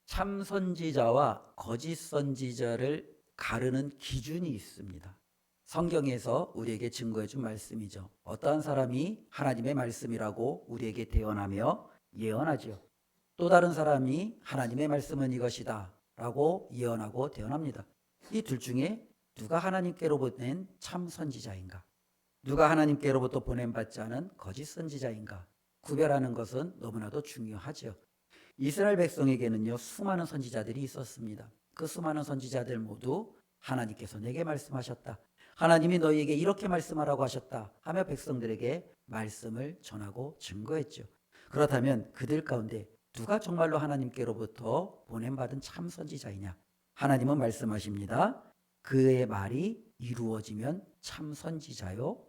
참 선지자와 거짓 선지자를 가르는 기준이 있습니다. 성경에서 우리에게 증거해 준 말씀이죠. 어떠한 사람이 하나님의 말씀이라고 우리에게 대언하며 예언하죠. 또 다른 사람이 하나님의 말씀은 이것이다 라고 예언하고 대언합니다. 이 둘 중에 누가 하나님께로 보낸 참 선지자인가? 누가 하나님께로부터 보냄받지 않은 거짓 선지자인가? 구별하는 것은 너무나도 중요하죠. 이스라엘 백성에게는요, 수많은 선지자들이 있었습니다. 그 수많은 선지자들 모두 하나님께서 내게 말씀하셨다, 하나님이 너희에게 이렇게 말씀하라고 하셨다 하며 백성들에게 말씀을 전하고 증거했죠. 그렇다면 그들 가운데 누가 정말로 하나님께로부터 보냄받은 참 선지자이냐? 하나님은 말씀하십니다. 그의 말이 이루어지면 참 선지자요,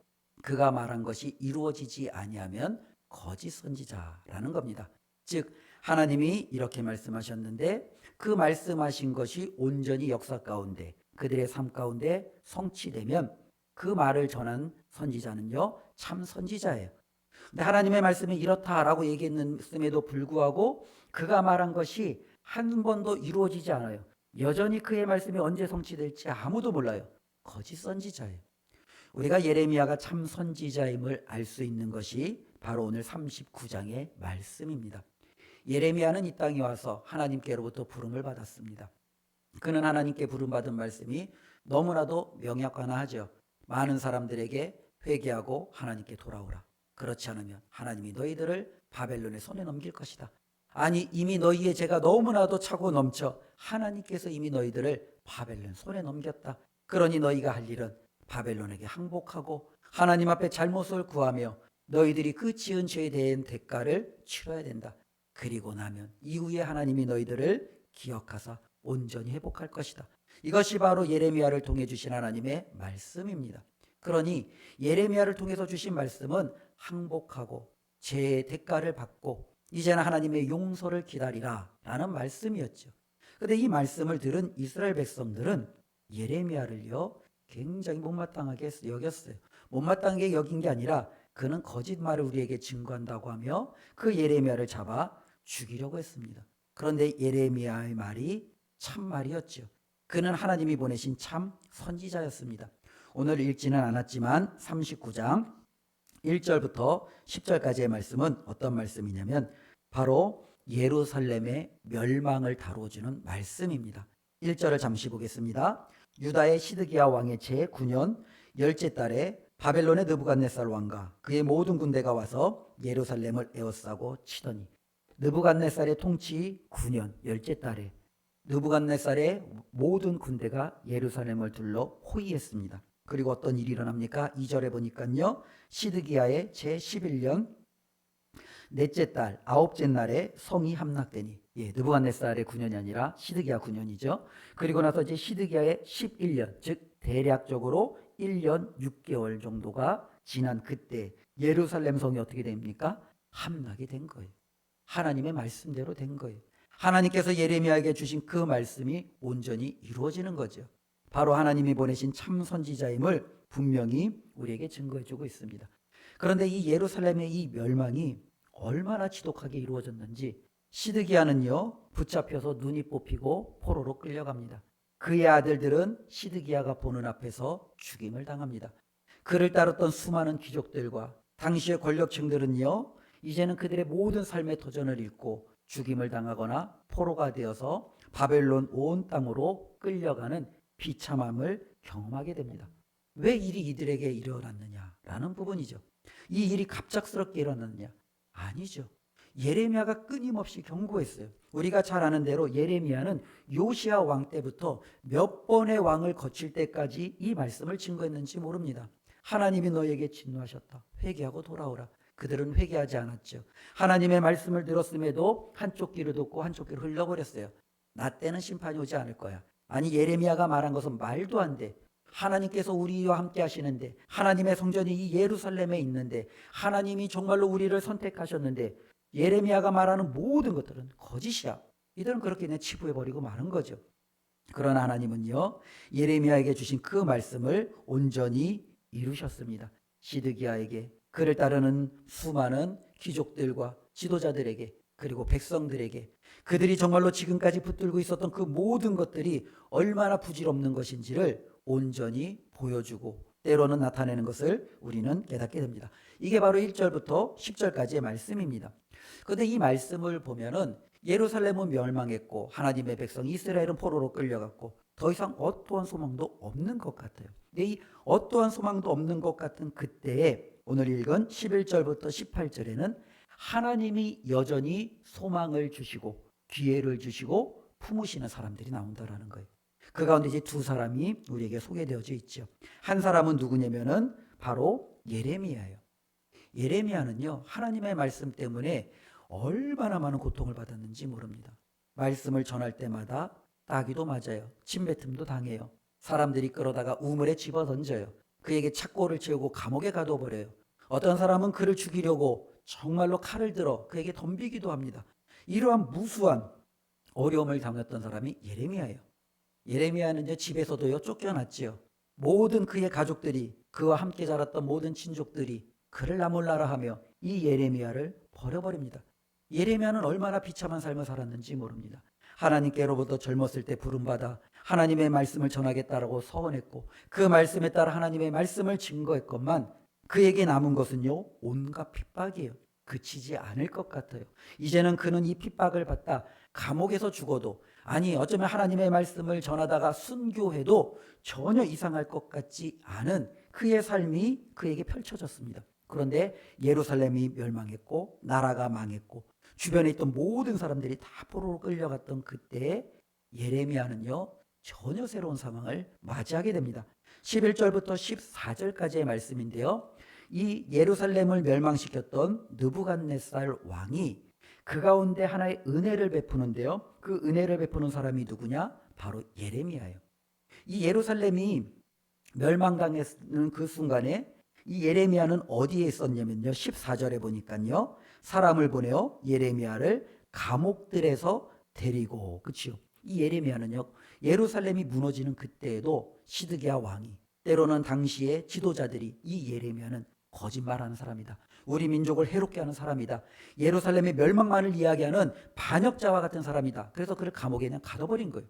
그가 말한 것이 이루어지지 아니하면 거짓 선지자라는 겁니다. 즉 하나님이 이렇게 말씀하셨는데 그 말씀하신 것이 온전히 역사 가운데 그들의 삶 가운데 성취되면 그 말을 전한 선지자는요, 참 선지자예요. 근데 하나님의 말씀이 이렇다라고 얘기했음에도 불구하고 그가 말한 것이 한 번도 이루어지지 않아요. 여전히 그의 말씀이 언제 성취될지 아무도 몰라요. 거짓 선지자예요. 우리가 예레미야가 참 선지자임을 알 수 있는 것이 바로 오늘 39장의 말씀입니다. 예레미야는 이 땅에 와서 하나님께로부터 부름을 받았습니다. 그는 하나님께 부름받은 말씀이 너무나도 명약관하죠. 많은 사람들에게 회개하고 하나님께 돌아오라. 그렇지 않으면 하나님이 너희들을 바벨론의 손에 넘길 것이다. 아니, 이미 너희의 죄가 너무나도 차고 넘쳐 하나님께서 이미 너희들을 바벨론 손에 넘겼다. 그러니 너희가 할 일은 바벨론에게 항복하고 하나님 앞에 잘못을 구하며 너희들이 그 지은 죄에 대한 대가를 치러야 된다. 그리고 나면 이후에 하나님이 너희들을 기억하사 온전히 회복할 것이다. 이것이 바로 예레미야를 통해 주신 하나님의 말씀입니다. 그러니 예레미야를 통해서 주신 말씀은 항복하고 죄의 대가를 받고 이제는 하나님의 용서를 기다리라 라는 말씀이었죠. 그런데 이 말씀을 들은 이스라엘 백성들은 예레미야를요, 굉장히 못마땅하게 여겼어요. 못마땅하게 여긴 게 아니라 그는 거짓말을 우리에게 증거한다고 하며 그 예레미야를 잡아 죽이려고 했습니다. 그런데 예레미야의 말이 참말이었죠. 그는 하나님이 보내신 참 선지자였습니다. 오늘 읽지는 않았지만 39장 1절부터 10절까지의 말씀은 어떤 말씀이냐면 바로 예루살렘의 멸망을 다루어주는 말씀입니다. 1절을 잠시 보겠습니다. 유다의 시드기야 왕의 제9년 열째 달에 바벨론의 느부갓네살 왕과 그의 모든 군대가 와서 예루살렘을 에워싸고 치더니 느부갓네살의 통치 9년 열째 달에 느부갓네살의 모든 군대가 예루살렘을 둘러 호위했습니다. 그리고 어떤 일이 일어납니까? 2절에 보니까요, 시드기야의 제11년 넷째 달 아홉째 날에 성이 함락되니, 느부갓네살의 9년이 아니라 시드기야 9년이죠. 그리고 나서 이제 시드기야의 11년, 즉 대략적으로 1년 6개월 정도가 지난 그때 예루살렘 성이 어떻게 됩니까? 함락이 된 거예요. 하나님의 말씀대로 된 거예요. 하나님께서 예레미야에게 주신 그 말씀이 온전히 이루어지는 거죠. 바로 하나님이 보내신 참 선지자임을 분명히 우리에게 증거해 주고 있습니다. 그런데 이 예루살렘의 이 멸망이 얼마나 지독하게 이루어졌는지 시드기야는요, 붙잡혀서 눈이 뽑히고 포로로 끌려갑니다. 그의 아들들은 시드기야가 보는 앞에서 죽임을 당합니다. 그를 따랐던 수많은 귀족들과 당시의 권력층들은요, 이제는 그들의 모든 삶의 도전을 잃고 죽임을 당하거나 포로가 되어서 바벨론 온 땅으로 끌려가는 비참함을 경험하게 됩니다. 왜 일이 이들에게 일어났느냐라는 부분이죠. 이 일이 갑작스럽게 일어났느냐? 아니죠. 예레미야가 끊임없이 경고했어요. 우리가 잘 아는 대로 예레미야는 요시야 왕 때부터 몇 번의 왕을 거칠 때까지 이 말씀을 증거했는지 모릅니다. 하나님이 너에게 진노하셨다. 회개하고 돌아오라. 그들은 회개하지 않았죠. 하나님의 말씀을 들었음에도 한쪽 귀를 듣고 한쪽 귀를 흘려버렸어요. 나 때는 심판이 오지 않을 거야. 아니, 예레미야가 말한 것은 말도 안 돼. 하나님께서 우리와 함께 하시는데, 하나님의 성전이 이 예루살렘에 있는데, 하나님이 정말로 우리를 선택하셨는데 예레미야가 말하는 모든 것들은 거짓이야. 이들은 그렇게 그냥 치부해버리고 마는 거죠. 그러나 하나님은요, 예레미야에게 주신 그 말씀을 온전히 이루셨습니다. 시드기야에게, 그를 따르는 수많은 귀족들과 지도자들에게, 그리고 백성들에게, 그들이 정말로 지금까지 붙들고 있었던 그 모든 것들이 얼마나 부질없는 것인지를 온전히 보여주고 때로는 나타내는 것을 우리는 깨닫게 됩니다. 이게 바로 1절부터 10절까지의 말씀입니다. 그런데 이 말씀을 보면은 예루살렘은 멸망했고 하나님의 백성 이스라엘은 포로로 끌려갔고 더 이상 어떠한 소망도 없는 것 같아요. 근데 이 어떠한 소망도 없는 것 같은 그때에 오늘 읽은 11절부터 18절에는 하나님이 여전히 소망을 주시고 기회를 주시고 품으시는 사람들이 나온다라는 거예요. 그 가운데 이제 두 사람이 우리에게 소개되어져 있죠. 한 사람은 누구냐면은 바로 예레미야예요. 예레미야는요, 하나님의 말씀 때문에 얼마나 많은 고통을 받았는지 모릅니다. 말씀을 전할 때마다 따귀도 맞아요. 침뱉음도 당해요. 사람들이 끌어다가 우물에 집어 던져요. 그에게 착고를 채우고 감옥에 가둬버려요. 어떤 사람은 그를 죽이려고 정말로 칼을 들어 그에게 덤비기도 합니다. 이러한 무수한 어려움을 당했던 사람이 예레미야예요. 예레미야는 집에서도요 쫓겨났지요. 모든 그의 가족들이, 그와 함께 자랐던 모든 친족들이 그를 나몰라라 하며 이 예레미야를 버려버립니다. 예레미야는 얼마나 비참한 삶을 살았는지 모릅니다. 하나님께로부터 젊었을 때 부름받아 하나님의 말씀을 전하겠다라고 서원했고 그 말씀에 따라 하나님의 말씀을 증거했건만 그에게 남은 것은요 온갖 핍박이에요. 그치지 않을 것 같아요. 이제는 그는 이 핍박을 받다 감옥에서 죽어도, 아니 어쩌면 하나님의 말씀을 전하다가 순교해도 전혀 이상할 것 같지 않은 그의 삶이 그에게 펼쳐졌습니다. 그런데 예루살렘이 멸망했고 나라가 망했고 주변에 있던 모든 사람들이 다 포로로 끌려갔던 그때에 예레미야는요 전혀 새로운 상황을 맞이하게 됩니다. 11절부터 14절까지의 말씀인데요, 이 예루살렘을 멸망시켰던 느부갓네살 왕이 그 가운데 하나의 은혜를 베푸는데요, 그 은혜를 베푸는 사람이 누구냐? 바로 예레미야예요. 이 예루살렘이 멸망당했는 그 순간에 이 예레미야는 어디에 있었냐면요, 14절에 보니까요, 사람을 보내어 예레미야를 감옥들에서 데리고, 그치요? 이 예레미야는요 예루살렘이 무너지는 그때에도 시드기야 왕이, 때로는 당시의 지도자들이 이 예레미야는 거짓말하는 사람이다, 우리 민족을 해롭게 하는 사람이다, 예루살렘의 멸망만을 이야기하는 반역자와 같은 사람이다, 그래서 그를 감옥에 그냥 가둬버린 거예요.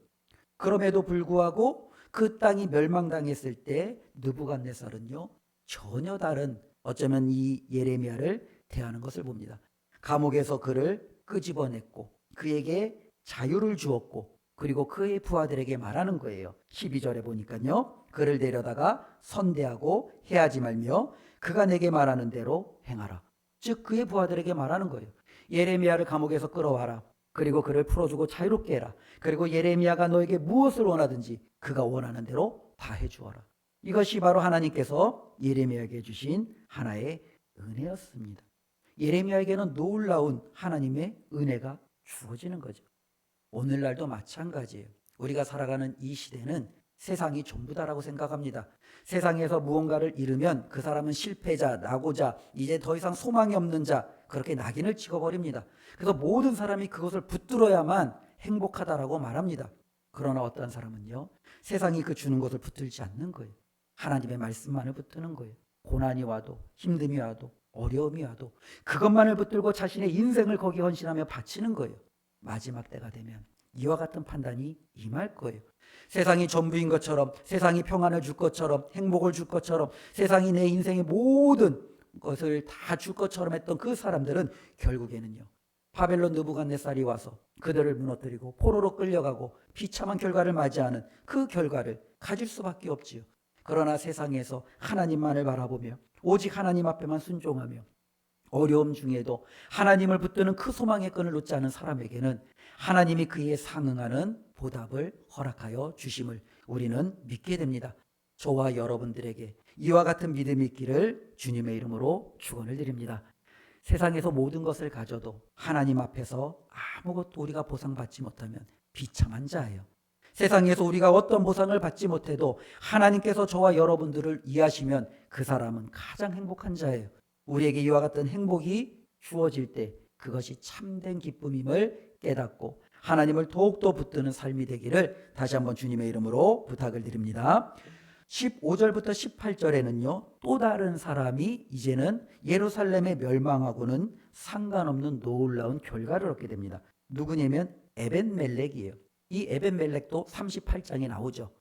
그럼에도 불구하고 그 땅이 멸망당했을 때 느부갓네살은요 전혀 다른, 어쩌면 이 예레미야를 대하는 것을 봅니다. 감옥에서 그를 끄집어냈고 그에게 자유를 주었고 그리고 그의 부하들에게 말하는 거예요. 12절에 보니까요, 그를 데려다가 선대하고 해하지 말며 그가 내게 말하는 대로 행하라. 즉 그의 부하들에게 말하는 거예요. 예레미야를 감옥에서 끌어와라. 그리고 그를 풀어주고 자유롭게 해라. 그리고 예레미야가 너에게 무엇을 원하든지 그가 원하는 대로 다 해주어라. 이것이 바로 하나님께서 예레미야에게 주신 하나의 은혜였습니다. 예레미야에게는 놀라운 하나님의 은혜가 주어지는 거죠. 오늘날도 마찬가지예요. 우리가 살아가는 이 시대는 세상이 전부다라고 생각합니다. 세상에서 무언가를 잃으면 그 사람은 실패자, 낙오자, 이제 더 이상 소망이 없는 자, 그렇게 낙인을 찍어버립니다. 그래서 모든 사람이 그것을 붙들어야만 행복하다라고 말합니다. 그러나 어떤 사람은요, 세상이 그 주는 것을 붙들지 않는 거예요. 하나님의 말씀만을 붙드는 거예요. 고난이 와도, 힘듦이 와도, 어려움이 와도 그것만을 붙들고 자신의 인생을 거기에 헌신하며 바치는 거예요. 마지막 때가 되면 이와 같은 판단이 임할 거예요. 세상이 전부인 것처럼, 세상이 평안을 줄 것처럼, 행복을 줄 것처럼, 세상이 내 인생의 모든 것을 다 줄 것처럼 했던 그 사람들은 결국에는요, 바벨론 느부갓네살이 와서 그들을 무너뜨리고 포로로 끌려가고 비참한 결과를 맞이하는 그 결과를 가질 수밖에 없지요. 그러나 세상에서 하나님만을 바라보며 오직 하나님 앞에만 순종하며 어려움 중에도 하나님을 붙드는 그 소망의 끈을 놓지 않은 사람에게는 하나님이 그에 상응하는 보답을 허락하여 주심을 우리는 믿게 됩니다. 저와 여러분들에게 이와 같은 믿음이 있기를 주님의 이름으로 축원을 드립니다. 세상에서 모든 것을 가져도 하나님 앞에서 아무것도 우리가 보상받지 못하면 비참한 자예요. 세상에서 우리가 어떤 보상을 받지 못해도 하나님께서 저와 여러분들을 이해하시면 그 사람은 가장 행복한 자예요. 우리에게 이와 같은 행복이 주어질 때 그것이 참된 기쁨임을 깨닫고 하나님을 더욱더 붙드는 삶이 되기를 다시 한번 주님의 이름으로 부탁을 드립니다. 15절부터 18절에는요, 또 다른 사람이 이제는 예루살렘의 멸망하고는 상관없는 놀라운 결과를 얻게 됩니다. 누구냐면 에벤멜렉이에요. 이 에벤멜렉도 38장에 나오죠.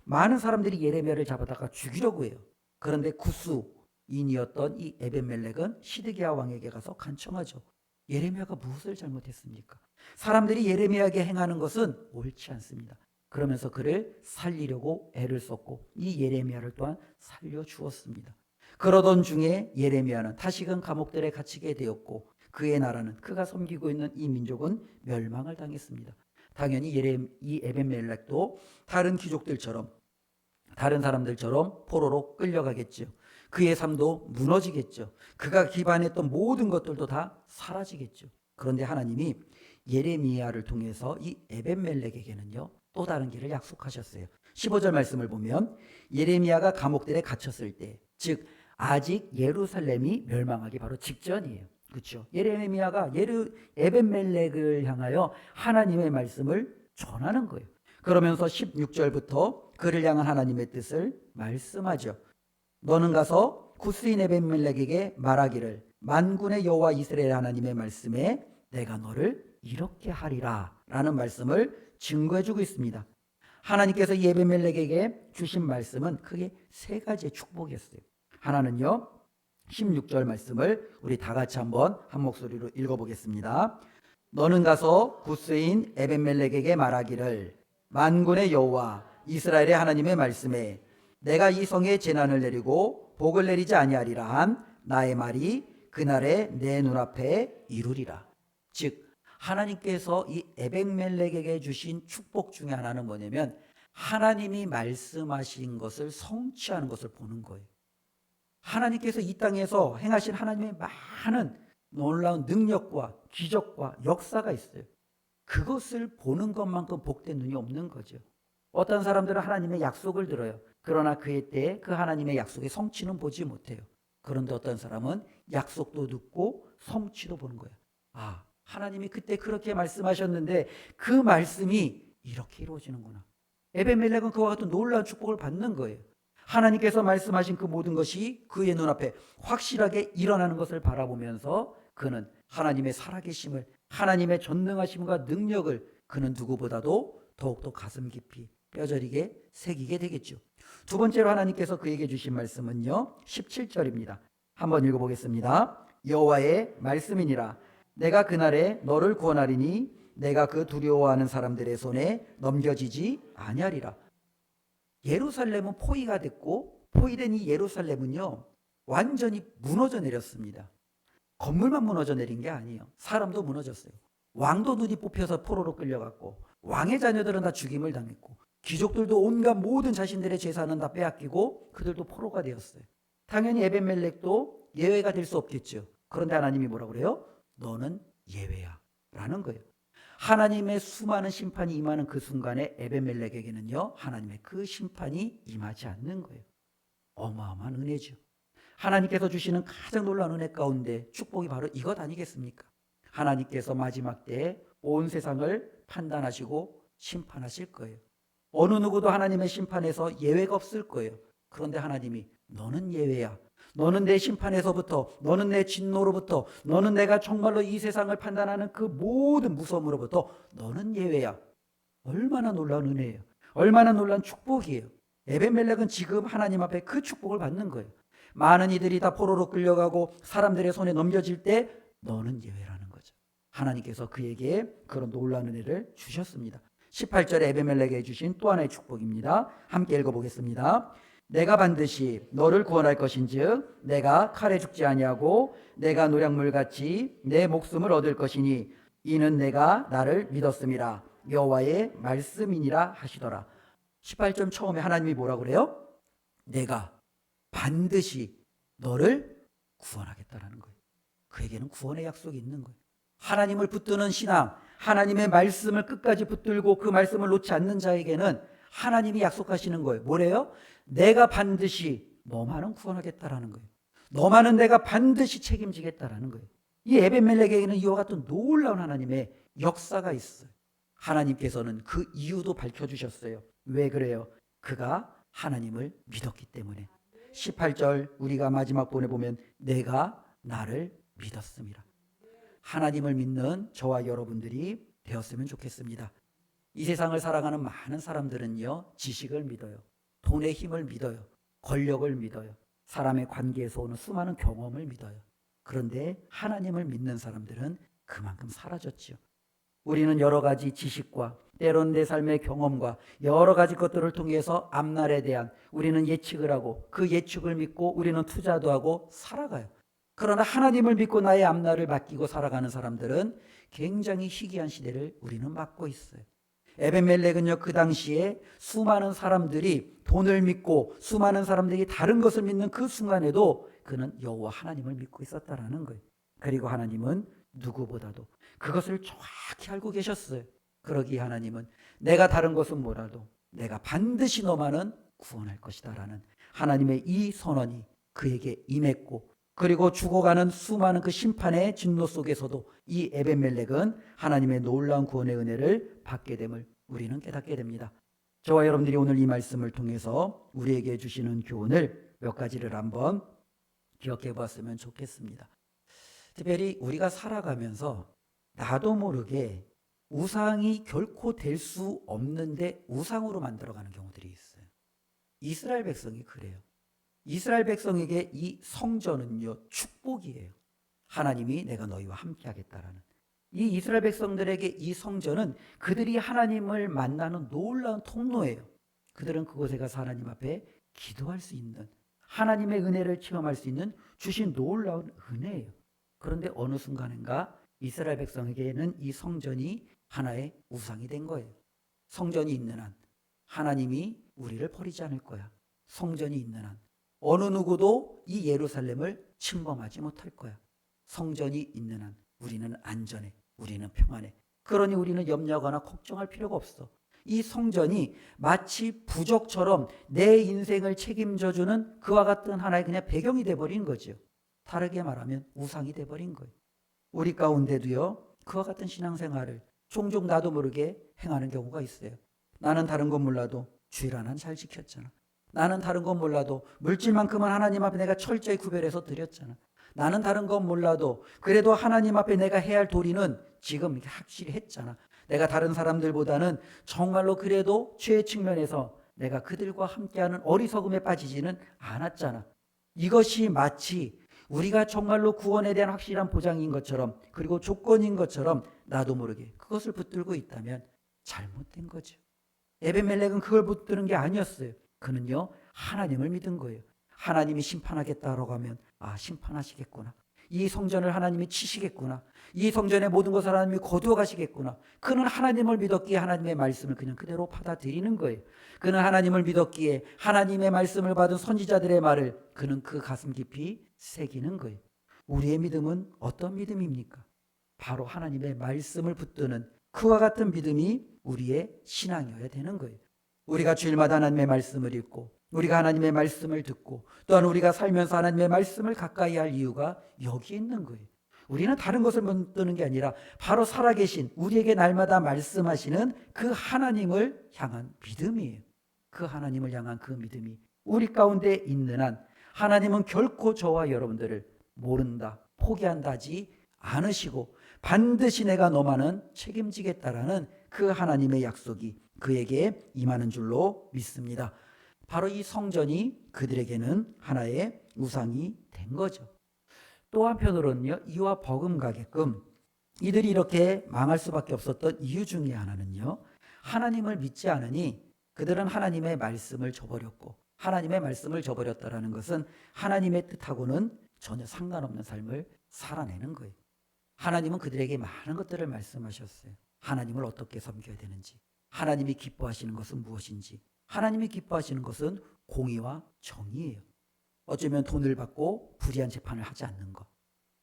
많은 사람들이 예레미야를 잡아다가 죽이려고 해요. 그런데 구스인이었던 이 에벤멜렉은 시드기야 왕에게 가서 간청하죠. 예레미야가 무엇을 잘못했습니까? 사람들이 예레미야에게 행하는 것은 옳지 않습니다. 그러면서 그를 살리려고 애를 썼고 이 예레미야를 또한 살려주었습니다. 그러던 중에 예레미야는 다시금 감옥들에 갇히게 되었고 그의 나라는 그가 섬기고 있는 이 민족은 멸망을 당했습니다. 당연히 이 에벤멜렉도 다른 귀족들처럼 다른 사람들처럼 포로로 끌려가겠죠. 그의 삶도 무너지겠죠. 그가 기반했던 모든 것들도 다 사라지겠죠. 그런데 하나님이 예레미야를 통해서 이 에벤멜렉에게는요 또 다른 길을 약속하셨어요. 15절 말씀을 보면 예레미야가 감옥들에 갇혔을 때, 즉 아직 예루살렘이 멸망하기 바로 직전이에요. 그렇죠? 예레미야가 에벤멜렉을 향하여 하나님의 말씀을 전하는 거예요. 그러면서 16절부터 그를 향한 하나님의 뜻을 말씀하죠. 너는 가서 구스인 에벤멜렉에게 말하기를 만군의 여호와 이스라엘 하나님의 말씀에 내가 너를 이렇게 하리라 라는 말씀을 증거해주고 있습니다. 하나님께서 이 에벤멜렉에게 주신 말씀은 크게 세 가지의 축복이었어요. 하나는요 16절 말씀을 우리 다 같이 한번 한 목소리로 읽어보겠습니다. 너는 가서 구스인 에벤멜렉에게 말하기를 만군의 여호와 이스라엘의 하나님의 말씀에 내가 이 성에 재난을 내리고 복을 내리지 아니하리라 한 나의 말이 그날에 내 눈앞에 이루리라. 즉 하나님께서 이 에벤멜렉에게 주신 축복 중에 하나는 뭐냐면 하나님이 말씀하신 것을 성취하는 것을 보는 거예요. 하나님께서 이 땅에서 행하신 하나님의 많은 놀라운 능력과 기적과 역사가 있어요. 그것을 보는 것만큼 복된 눈이 없는 거죠. 어떤 사람들은 하나님의 약속을 들어요. 그러나 그의 때에 그 하나님의 약속의 성취는 보지 못해요. 그런데 어떤 사람은 약속도 듣고 성취도 보는 거예요. 아, 하나님이 그때 그렇게 말씀하셨는데 그 말씀이 이렇게 이루어지는구나. 에벤멜렉은 그와 같은 놀라운 축복을 받는 거예요. 하나님께서 말씀하신 그 모든 것이 그의 눈앞에 확실하게 일어나는 것을 바라보면서 그는 하나님의 살아계심을, 하나님의 전능하심과 능력을 그는 누구보다도 더욱더 가슴 깊이 뼈저리게 새기게 되겠죠. 두 번째로 하나님께서 그에게 주신 말씀은요 17절입니다. 한번 읽어보겠습니다. 여호와의 말씀이니라 내가 그날에 너를 구원하리니 내가 그 두려워하는 사람들의 손에 넘겨지지 아니하리라. 예루살렘은 포위가 됐고 포위된 이 예루살렘은요 완전히 무너져 내렸습니다. 건물만 무너져 내린 게 아니에요. 사람도 무너졌어요. 왕도 눈이 뽑혀서 포로로 끌려갔고 왕의 자녀들은 다 죽임을 당했고 귀족들도 온갖 모든 자신들의 재산은 다 빼앗기고 그들도 포로가 되었어요. 당연히 에벤멜렉도 예외가 될 수 없겠죠. 그런데 하나님이 뭐라고 그래요? 너는 예외야 라는 거예요. 하나님의 수많은 심판이 임하는 그 순간에 에벤멜렉에게는요 하나님의 그 심판이 임하지 않는 거예요. 어마어마한 은혜죠. 하나님께서 주시는 가장 놀라운 은혜 가운데 축복이 바로 이것 아니겠습니까? 하나님께서 마지막 때에 온 세상을 판단하시고 심판하실 거예요. 어느 누구도 하나님의 심판에서 예외가 없을 거예요. 그런데 하나님이 너는 예외야. 너는 내 심판에서부터, 너는 내 진노로부터, 너는 내가 정말로 이 세상을 판단하는 그 모든 무서움으로부터 너는 예외야. 얼마나 놀라운 은혜예요. 얼마나 놀라운 축복이에요. 에벤멜렉은 지금 하나님 앞에 그 축복을 받는 거예요. 많은 이들이 다 포로로 끌려가고 사람들의 손에 넘겨질 때 너는 예외라는 거죠. 하나님께서 그에게 그런 놀라운 은혜를 주셨습니다. 18절에 에벤멜렉에게 주신 또 하나의 축복입니다. 함께 읽어보겠습니다. 내가 반드시 너를 구원할 것인즉 내가 칼에 죽지 아니하고 내가 노략물같이 내 목숨을 얻을 것이니 이는 내가 나를 믿었음이라 여호와의 말씀이니라 하시더라. 18절 처음에 하나님이 뭐라고 그래요? 내가 반드시 너를 구원하겠다라는 거예요. 그에게는 구원의 약속이 있는 거예요. 하나님을 붙드는 신앙, 하나님의 말씀을 끝까지 붙들고 그 말씀을 놓지 않는 자에게는 하나님이 약속하시는 거예요. 뭐래요? 내가 반드시 너만은 구원하겠다라는 거예요. 너만은 내가 반드시 책임지겠다라는 거예요. 이 에벤멜렉에게는 이와 같은 놀라운 하나님의 역사가 있어요. 하나님께서는 그 이유도 밝혀주셨어요. 왜 그래요? 그가 하나님을 믿었기 때문에. 18절 우리가 마지막 본에 보면 내가 나를 믿었습니다. 하나님을 믿는 저와 여러분들이 되었으면 좋겠습니다. 이 세상을 살아가는 많은 사람들은요, 지식을 믿어요. 돈의 힘을 믿어요. 권력을 믿어요. 사람의 관계에서 오는 수많은 경험을 믿어요. 그런데 하나님을 믿는 사람들은 그만큼 사라졌지요. 우리는 여러 가지 지식과 때론 내 삶의 경험과 여러 가지 것들을 통해서 앞날에 대한 우리는 예측을 하고 그 예측을 믿고 우리는 투자도 하고 살아가요. 그러나 하나님을 믿고 나의 앞날을 맡기고 살아가는 사람들은 굉장히 희귀한 시대를 우리는 맞고 있어요. 에벤멜렉은요, 그 당시에 수많은 사람들이 돈을 믿고 수많은 사람들이 다른 것을 믿는 그 순간에도 그는 여호와 하나님을 믿고 있었다라는 거예요. 그리고 하나님은 누구보다도 그것을 정확히 알고 계셨어요. 그러기에 하나님은 내가 다른 것은 뭐라도 내가 반드시 너만은 구원할 것이다 라는 하나님의 이 선언이 그에게 임했고, 그리고 죽어가는 수많은 그 심판의 진노 속에서도 이 에벤멜렉은 하나님의 놀라운 구원의 은혜를 받게 됨을 우리는 깨닫게 됩니다. 저와 여러분들이 오늘 이 말씀을 통해서 우리에게 주시는 교훈을 몇 가지를 한번 기억해 봤으면 좋겠습니다. 특별히 우리가 살아가면서 나도 모르게 우상이 결코 될 수 없는데 우상으로 만들어가는 경우들이 있어요. 이스라엘 백성이 그래요. 이스라엘 백성에게 이 성전은요, 축복이에요. 하나님이 내가 너희와 함께 하겠다라는. 이 이스라엘 백성들에게 이 성전은 그들이 하나님을 만나는 놀라운 통로예요. 그들은 그곳에 가서 하나님 앞에 기도할 수 있는, 하나님의 은혜를 체험할 수 있는 주신 놀라운 은혜예요. 그런데 어느 순간인가 이스라엘 백성에게는 이 성전이 하나의 우상이 된 거예요. 성전이 있는 한 하나님이 우리를 버리지 않을 거야. 성전이 있는 한 어느 누구도 이 예루살렘을 침범하지 못할 거야. 성전이 있는 한 우리는 안전해. 우리는 평안해. 그러니 우리는 염려하거나 걱정할 필요가 없어. 이 성전이 마치 부적처럼 내 인생을 책임져주는 그와 같은 하나의 그냥 배경이 돼버린 거죠. 다르게 말하면 우상이 돼버린 거예요. 우리 가운데도요, 그와 같은 신앙생활을 종종 나도 모르게 행하는 경우가 있어요. 나는 다른 건 몰라도 주일 하나는 잘 지켰잖아. 나는 다른 건 몰라도 물질만큼은 하나님 앞에 내가 철저히 구별해서 드렸잖아. 나는 다른 건 몰라도 그래도 하나님 앞에 내가 해야 할 도리는 지금 확실히 했잖아. 내가 다른 사람들보다는 정말로 그래도 죄의 측면에서 내가 그들과 함께하는 어리석음에 빠지지는 않았잖아. 이것이 마치 우리가 정말로 구원에 대한 확실한 보장인 것처럼, 그리고 조건인 것처럼 나도 모르게 그것을 붙들고 있다면 잘못된 거죠. 에벤멜렉은 그걸 붙드는 게 아니었어요. 그는요, 하나님을 믿은 거예요. 하나님이 심판하겠다라고 하면 심판하시겠구나. 이 성전을 하나님이 치시겠구나. 이 성전의 모든 것을 하나님이 거두어 가시겠구나. 그는 하나님을 믿었기에 하나님의 말씀을 그냥 그대로 받아들이는 거예요. 그는 하나님을 믿었기에 하나님의 말씀을 받은 선지자들의 말을 그는 그 가슴 깊이 새기는 거예요. 우리의 믿음은 어떤 믿음입니까? 바로 하나님의 말씀을 붙드는 그와 같은 믿음이 우리의 신앙이어야 되는 거예요. 우리가 주일마다 하나님의 말씀을 읽고 우리가 하나님의 말씀을 듣고 또한 우리가 살면서 하나님의 말씀을 가까이 할 이유가 여기에 있는 거예요. 우리는 다른 것을 붙드는 게 아니라 바로 살아계신 우리에게 날마다 말씀하시는 그 하나님을 향한 믿음이에요. 그 하나님을 향한 그 믿음이 우리 가운데 있는 한 하나님은 결코 저와 여러분들을 모른다, 포기한다 하지 않으시고 반드시 내가 너만은 책임지겠다라는 그 하나님의 약속이 그에게 임하는 줄로 믿습니다. 바로 이 성전이 그들에게는 하나의 우상이 된 거죠. 또 한편으로는요, 이와 버금가게끔 이들이 이렇게 망할 수밖에 없었던 이유 중에 하나는요, 하나님을 믿지 않으니 그들은 하나님의 말씀을 저버렸고, 하나님의 말씀을 저버렸다라는 것은 하나님의 뜻하고는 전혀 상관없는 삶을 살아내는 거예요. 하나님은 그들에게 많은 것들을 말씀하셨어요. 하나님을 어떻게 섬겨야 되는지, 하나님이 기뻐하시는 것은 무엇인지, 하나님이 기뻐하시는 것은 공의와 정의예요. 어쩌면 돈을 받고 불의한 재판을 하지 않는 것,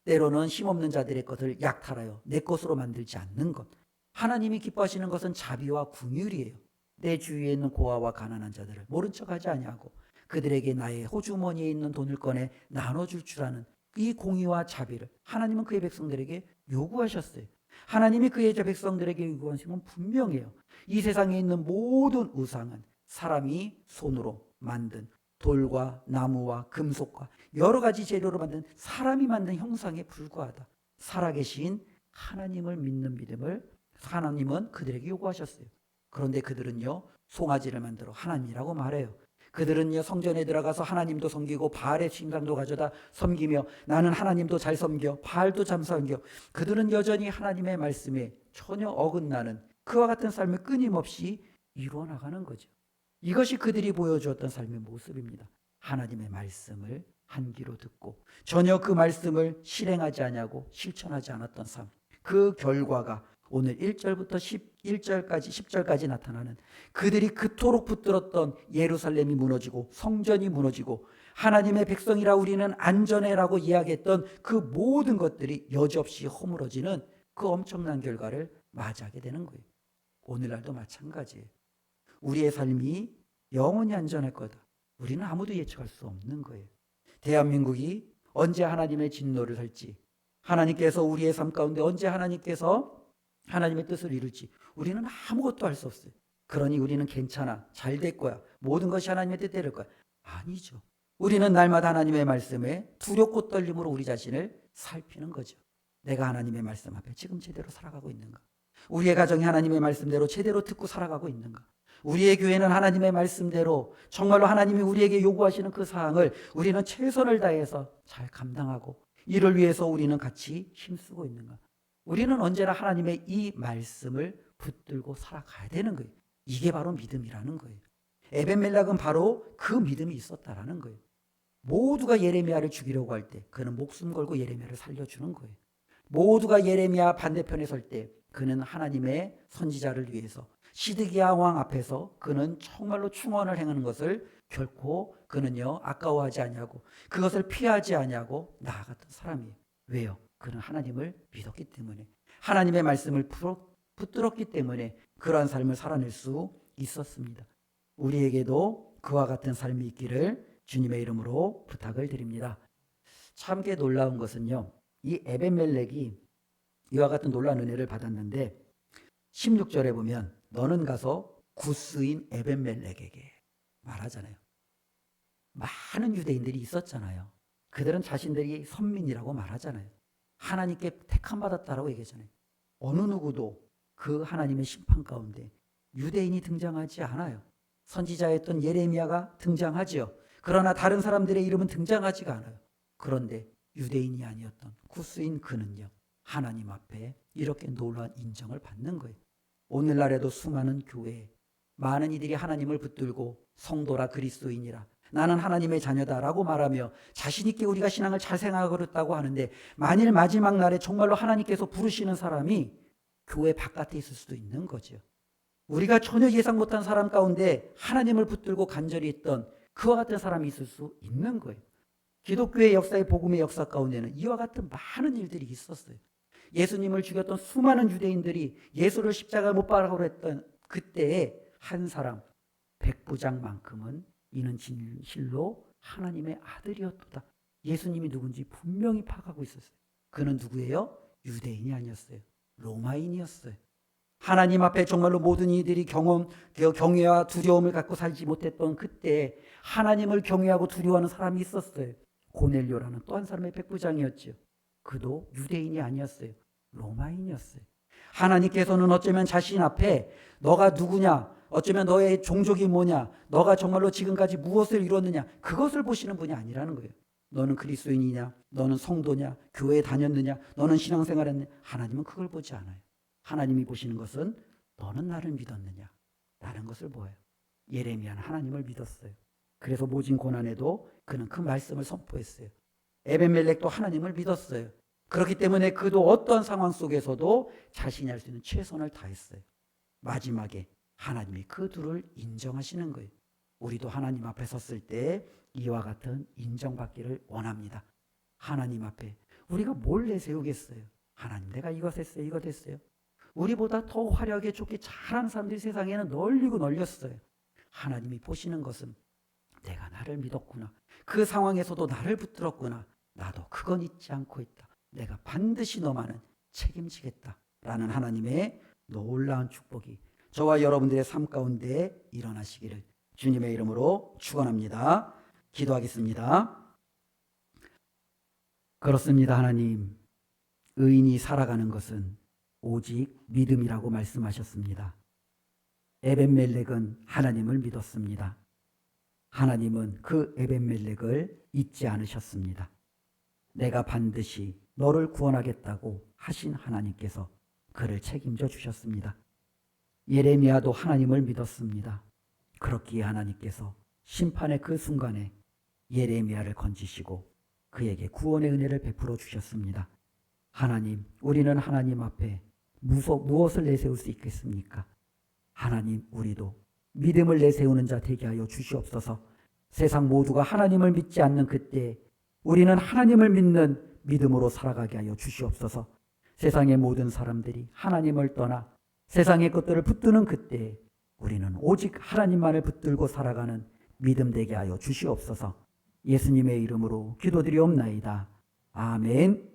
때로는 힘없는 자들의 것을 약탈하여 내 것으로 만들지 않는 것, 하나님이 기뻐하시는 것은 자비와 긍휼이에요. 내 주위에 있는 고아와 가난한 자들을 모른 척하지 아니하고 그들에게 나의 호주머니에 있는 돈을 꺼내 나눠줄 줄 아는 이 공의와 자비를 하나님은 그의 백성들에게 요구하셨어요. 하나님이 그의 백성들에게 요구하신 건 분명해요. 이 세상에 있는 모든 우상은 사람이 손으로 만든 돌과 나무와 금속과 여러 가지 재료로 만든 사람이 만든 형상에 불과하다. 살아계신 하나님을 믿는 믿음을 하나님은 그들에게 요구하셨어요. 그런데 그들은요, 송아지를 만들어 하나님이라고 말해요. 그들은요, 성전에 들어가서 하나님도 섬기고 바알의 신상도 가져다 섬기며 나는 하나님도 잘 섬겨 바알도 잘 섬겨. 그들은 여전히 하나님의 말씀에 전혀 어긋나는 그와 같은 삶을 끊임없이 이루어 나가는 거죠. 이것이 그들이 보여주었던 삶의 모습입니다. 하나님의 말씀을 한 귀로 듣고 전혀 그 말씀을 실행하지 않냐고 실천하지 않았던 삶. 그 결과가 오늘 1절부터 11절까지 10절까지 나타나는 그들이 그토록 붙들었던 예루살렘이 무너지고 성전이 무너지고 하나님의 백성이라 우리는 안전해라고 이야기했던 그 모든 것들이 여지없이 허물어지는 그 엄청난 결과를 맞이하게 되는 거예요. 오늘날도 마찬가지예요. 우리의 삶이 영원히 안전할 거다. 우리는 아무도 예측할 수 없는 거예요. 대한민국이 언제 하나님의 진노를 할지, 하나님께서 우리의 삶 가운데 언제 하나님께서 하나님의 뜻을 이룰지 우리는 아무것도 할 수 없어요. 그러니 우리는 괜찮아, 잘 될 거야, 모든 것이 하나님의 뜻대로 될 거야. 아니죠. 우리는 날마다 하나님의 말씀에 두렵고 떨림으로 우리 자신을 살피는 거죠. 내가 하나님의 말씀 앞에 지금 제대로 살아가고 있는가? 우리의 가정이 하나님의 말씀대로 제대로 듣고 살아가고 있는가? 우리의 교회는 하나님의 말씀대로 정말로 하나님이 우리에게 요구하시는 그 사항을 우리는 최선을 다해서 잘 감당하고 이를 위해서 우리는 같이 힘쓰고 있는가? 우리는 언제나 하나님의 이 말씀을 붙들고 살아가야 되는 거예요. 이게 바로 믿음이라는 거예요. 에벤멜렉은 바로 그 믿음이 있었다라는 거예요. 모두가 예레미야를 죽이려고 할 때 그는 목숨 걸고 예레미야를 살려주는 거예요. 모두가 예레미야 반대편에 설 때 그는 하나님의 선지자를 위해서 시드기야 왕 앞에서 그는 정말로 충언을 행하는 것을 결코 그는요 아까워하지 아니하고 그것을 피하지 아니하고 나아갔던 사람이에요. 왜요? 그는 하나님을 믿었기 때문에 하나님의 말씀을 붙들었기 때문에 그러한 삶을 살아낼 수 있었습니다. 우리에게도 그와 같은 삶이 있기를 주님의 이름으로 부탁을 드립니다. 참게 놀라운 것은요, 이 에벤멜렉이 이와 같은 놀라운 은혜를 받았는데 16절에 보면 너는 가서 구스인 에벤멜렉에게 말하잖아요. 많은 유대인들이 있었잖아요. 그들은 자신들이 선민이라고 말하잖아요. 하나님께 택함 받았다라고 얘기하잖아요. 어느 누구도 그 하나님의 심판 가운데 유대인이 등장하지 않아요. 선지자였던 예레미야가 등장하지요. 그러나 다른 사람들의 이름은 등장하지가 않아요. 그런데 유대인이 아니었던 구스인 그는요, 하나님 앞에 이렇게 놀라운 인정을 받는 거예요. 오늘날에도 수많은 교회에 많은 이들이 하나님을 붙들고 성도라 그리스도인이라 나는 하나님의 자녀다라고 말하며 자신 있게 우리가 신앙을 잘 생각하겠다고 하는데 만일 마지막 날에 정말로 하나님께서 부르시는 사람이 교회 바깥에 있을 수도 있는 거죠. 우리가 전혀 예상 못한 사람 가운데 하나님을 붙들고 간절히 했던 그와 같은 사람이 있을 수 있는 거예요. 기독교의 역사의 복음의 역사 가운데는 이와 같은 많은 일들이 있었어요. 예수님을 죽였던 수많은 유대인들이 예수를 십자가에 못 박으라고 했던 그때의 한 사람 백부장만큼은 이는 진실로 하나님의 아들이었도다. 예수님이 누군지 분명히 파악하고 있었어요. 그는 누구예요? 유대인이 아니었어요. 로마인이었어요. 하나님 앞에 정말로 모든 이들이 경외와 두려움을 갖고 살지 못했던 그때 하나님을 경외하고 두려워하는 사람이 있었어요. 고넬료라는 또 한 사람의 백부장이었죠. 그도 유대인이 아니었어요. 로마인이었어요. 하나님께서는 어쩌면 자신 앞에 너가 누구냐, 어쩌면 너의 종족이 뭐냐, 너가 정말로 지금까지 무엇을 이뤘느냐, 그것을 보시는 분이 아니라는 거예요. 너는 그리스도인이냐, 너는 성도냐, 교회에 다녔느냐, 너는 신앙생활했느냐, 하나님은 그걸 보지 않아요. 하나님이 보시는 것은 너는 나를 믿었느냐 라는 것을 보여요. 예레미야는 하나님을 믿었어요. 그래서 모진 고난에도 그는 그 말씀을 선포했어요. 에벤멜렉도 하나님을 믿었어요. 그렇기 때문에 그도 어떤 상황 속에서도 자신이 할 수 있는 최선을 다했어요. 마지막에 하나님이 그 둘을 인정하시는 거예요. 우리도 하나님 앞에 섰을 때 이와 같은 인정받기를 원합니다. 하나님 앞에 우리가 뭘 내세우겠어요? 하나님 내가 이것 했어요, 이것 했어요. 우리보다 더 화려하게 좋게 잘하는 사람들이 세상에는 널리고 널렸어요. 하나님이 보시는 것은 내가 나를 믿었구나. 그 상황에서도 나를 붙들었구나. 나도 그건 잊지 않고 있다. 내가 반드시 너만은 책임지겠다. 라는 하나님의 놀라운 축복이 저와 여러분들의 삶 가운데 일어나시기를 주님의 이름으로 축원합니다. 기도하겠습니다. 그렇습니다. 하나님, 의인이 살아가는 것은 오직 믿음이라고 말씀하셨습니다. 에벤멜렉은 하나님을 믿었습니다. 하나님은 그 에벤멜렉을 잊지 않으셨습니다. 내가 반드시 너를 구원하겠다고 하신 하나님께서 그를 책임져 주셨습니다. 예레미야도 하나님을 믿었습니다. 그렇기에 하나님께서 심판의 그 순간에 예레미야를 건지시고 그에게 구원의 은혜를 베풀어 주셨습니다. 하나님, 우리는 하나님 앞에 무엇을 내세울 수 있겠습니까? 하나님, 우리도 믿음을 내세우는 자 되게 하여 주시옵소서. 세상 모두가 하나님을 믿지 않는 그때 우리는 하나님을 믿는 믿음으로 살아가게 하여 주시옵소서. 세상의 모든 사람들이 하나님을 떠나 세상의 것들을 붙드는 그때 우리는 오직 하나님만을 붙들고 살아가는 믿음 되게 하여 주시옵소서. 예수님의 이름으로 기도드리옵나이다. 아멘.